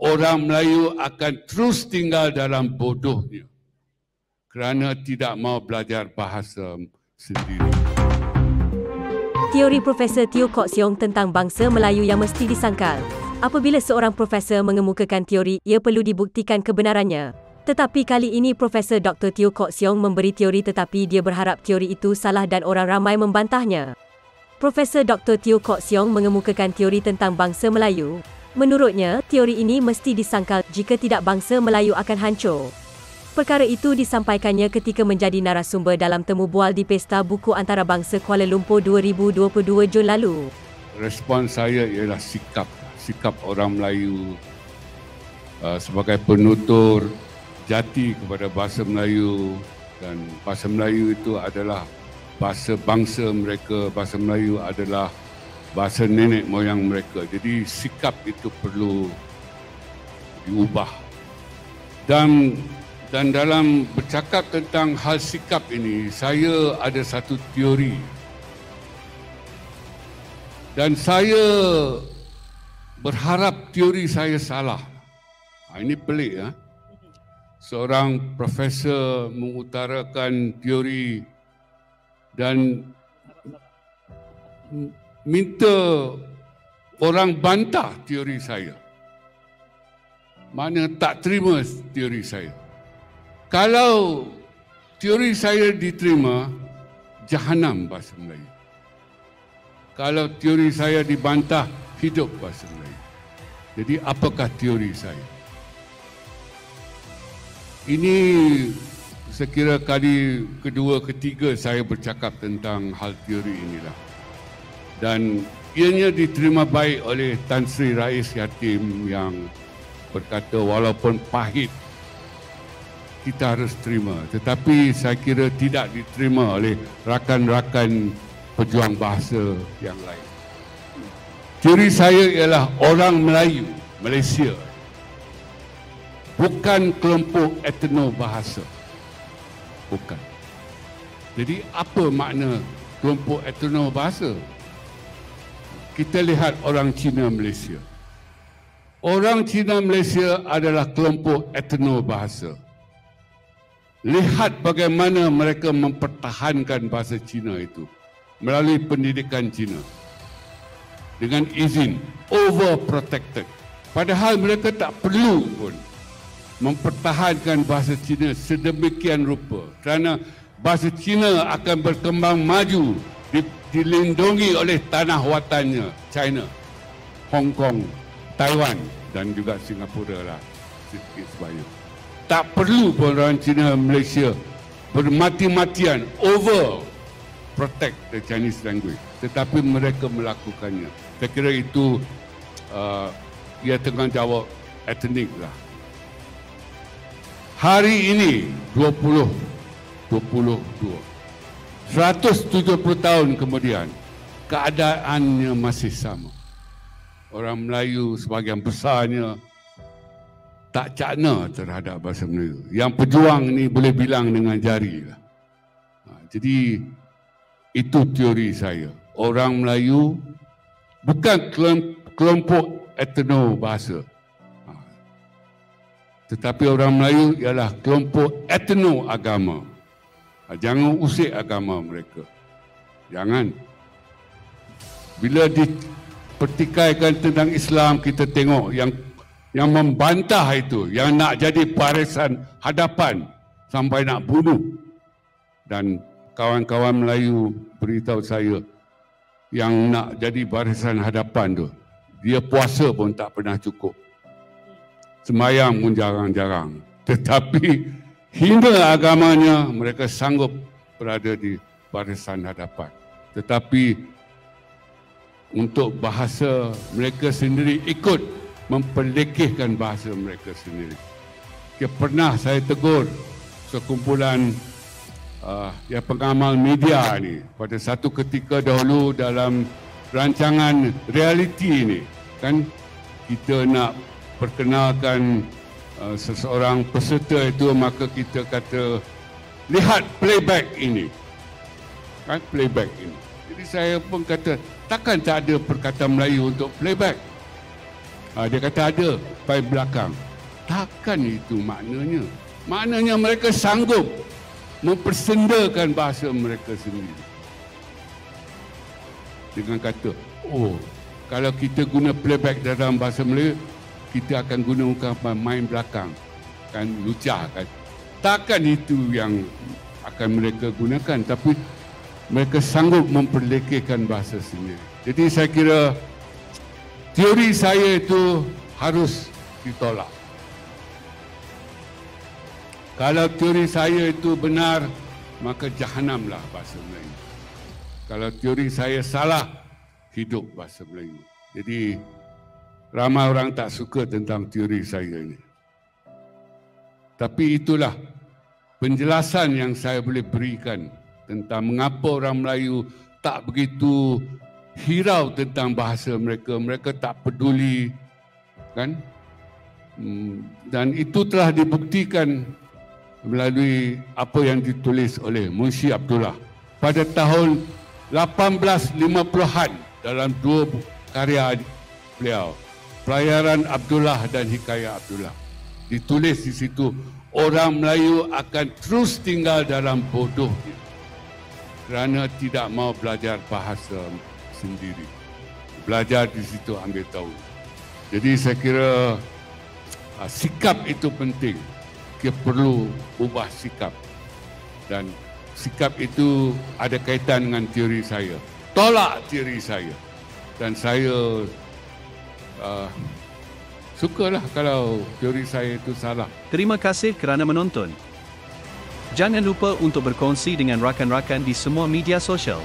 orang Melayu akan terus tinggal dalam bodohnya kerana tidak mahu belajar bahasa sendiri. Teori Profesor Teo Kok Siong tentang bangsa Melayu yang mesti disangkal. Apabila seorang profesor mengemukakan teori, ia perlu dibuktikan kebenarannya. Tetapi kali ini Profesor Dr. Teo Kok Siong memberi teori tetapi dia berharap teori itu salah dan orang ramai membantahnya. Profesor Dr. Teo Kok Siong mengemukakan teori tentang bangsa Melayu. Menurutnya, teori ini mesti disangkal jika tidak bangsa Melayu akan hancur. Perkara itu disampaikannya ketika menjadi narasumber dalam temu bual di Pesta Buku Antarabangsa Kuala Lumpur 2022 Jun lalu. Respon saya ialah sikap orang Melayu sebagai penutur jati kepada bahasa Melayu, dan bahasa Melayu itu adalah bahasa bangsa mereka, bahasa Melayu adalah bahasa nenek moyang mereka. Jadi sikap itu perlu diubah. Dan dalam bercakap tentang hal sikap ini, saya ada satu teori. Dan saya berharap teori saya salah. Ini pelik ya. Seorang profesor mengutarakan teori dan minta orang bantah teori saya. Mana tak terima teori saya. Kalau teori saya diterima, jahanam bahasa Melayu. Kalau teori saya dibantah, hidup bahasa Melayu. Jadi apakah teori saya? Ini saya kira kali kedua, ketiga saya bercakap tentang hal teori inilah. Dan ianya diterima baik oleh Tan Sri Rais Yatim yang berkata walaupun pahit, kita harus terima, tetapi saya kira tidak diterima oleh rakan-rakan pejuang bahasa yang lain. Teori saya ialah orang Melayu, Malaysia, bukan kelompok etno bahasa. Bukan. Jadi apa makna kelompok etno bahasa? Kita lihat orang Cina Malaysia. Orang Cina Malaysia adalah kelompok etno bahasa. Lihat bagaimana mereka mempertahankan bahasa Cina itu melalui pendidikan Cina dengan izin, overprotected. Padahal mereka tak perlu pun mempertahankan bahasa Cina sedemikian rupa kerana bahasa Cina akan berkembang maju dilindungi oleh tanah watannya, China, Hong Kong, Taiwan dan juga Singapura lah sedikit sebanyak. Tak perlu pun orang Cina Malaysia bermati-matian over protect the Chinese language, tetapi mereka melakukannya. Saya kira itu ia tanggungjawab etnik lah. Hari ini 170 tahun kemudian keadaannya masih sama. Orang Melayu sebahagian besarnya tak cakna terhadap bahasa Melayu. Yang pejuang ni boleh bilang dengan jari lah. Jadi itu teori saya. Orang Melayu bukan kelompok etno bahasa. Tetapi orang Melayu ialah kelompok etno agama. Jangan usik agama mereka. Jangan. Bila dipertikaikan tentang Islam, kita tengok yang membantah itu, yang nak jadi barisan hadapan sampai nak bunuh. Dan kawan-kawan Melayu beritahu saya yang nak jadi barisan hadapan tu, dia puasa pun tak pernah cukup. Sembayang pun jarang-jarang. Tetapi hina agamanya, mereka sanggup berada di barisan hadapan. Tetapi untuk bahasa mereka sendiri ikut memperlekehkan bahasa mereka sendiri. Pernah saya tegur sekumpulan pengamal media ni pada satu ketika dahulu dalam rancangan realiti ini, kan kita nak perkenalkan seseorang peserta itu, maka kita kata lihat playback ini, kan playback ini. Jadi saya pun kata takkan tak ada perkataan Melayu untuk playback. Dia kata ada paling belakang. Takkan itu maknanya. Maknanya mereka sanggup mempersendakan bahasa mereka sendiri. Dengan kata, oh, kalau kita guna playback dalam bahasa Melayu, kita akan guna ungkapan main belakang. Kan lucah kan. Takkan itu yang akan mereka gunakan, tapi mereka sanggup memperlekehkan bahasa sendiri. Jadi saya kira teori saya itu harus ditolak. Kalau teori saya itu benar, maka jahanamlah bahasa Melayu. Kalau teori saya salah, hidup bahasa Melayu. Jadi ramai orang tak suka tentang teori saya ini. Tapi itulah penjelasan yang saya boleh berikan tentang mengapa orang Melayu tak begitu hirau tentang bahasa mereka. Mereka tak peduli, kan? Dan itu telah dibuktikan melalui apa yang ditulis oleh Munshi Abdullah pada tahun 1850-an dalam dua karya beliau, Pelayaran Abdullah dan Hikayat Abdullah. Ditulis di situ, orang Melayu akan terus tinggal dalam bodohnya kerana tidak mau belajar bahasa sendiri. Belajar di situ ambil tahu. Jadi saya kira sikap itu penting. Kita perlu ubah sikap. Dan sikap itu ada kaitan dengan teori saya. Tolak teori saya. Dan saya sukalah kalau teori saya itu salah. Terima kasih kerana menonton. Jangan lupa untuk berkongsi dengan rakan-rakan di semua media sosial.